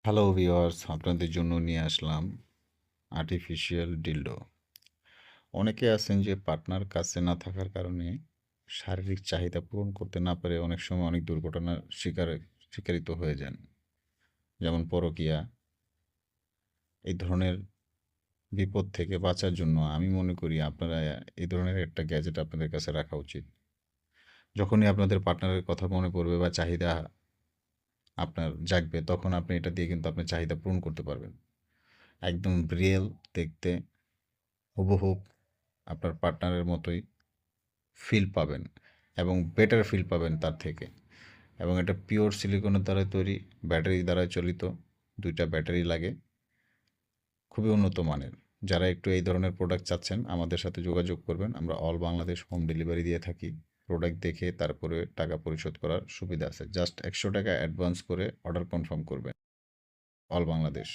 Hello viewers, আপনাদের জন্য নিয়ে আসলাম আর্টিফিশিয়াল ডিলডো। অনেকে আছেন যে পার্টনার কাছে না থাকার কারণে শারীরিক চাহিদা পূরণ করতে না পারে অনেক সময় অনেক দুর্ঘটনার শিকারিত হয়ে যান। যেমন পরকীয়া, এই ধরনের বিপদ থেকে বাঁচার জন্য আমি মনে করি আপনারা এই ধরনের একটা গ্যাজেট আপনাদের কাছে রাখা উচিত। যখনই আপনাদের পার্টনারের কথা মনে পড়বে বা চাহিদা আপনার জাগবে, তখন আপনি এটা দিয়ে কিন্তু আপনার চাহিদা পূরণ করতে পারবেন। একদম রিয়েল দেখতে, হুবহু আপনার পার্টনারের মতোই ফিল পাবেন এবং বেটার ফিল পাবেন তার থেকে। এবং এটা পিওর সিলিকনের দ্বারা তৈরি, ব্যাটারি দ্বারা চালিত, 2টা ব্যাটারি লাগে, খুবই উন্নত মানের। যারা একটু এই ধরনের প্রোডাক্ট চাচ্ছেন আমাদের সাথে যোগাযোগ করবেন। আমরা অল বাংলাদেশ হোম ডেলিভারি দিয়ে থাকি। প্রোডাক্ট দেখে তারপরে টাকা পরিশোধ করার সুবিধা আছে। জাস্ট 100 টাকা অ্যাডভান্স করে অর্ডার কনফার্ম করবেন। অল বাংলাদেশ।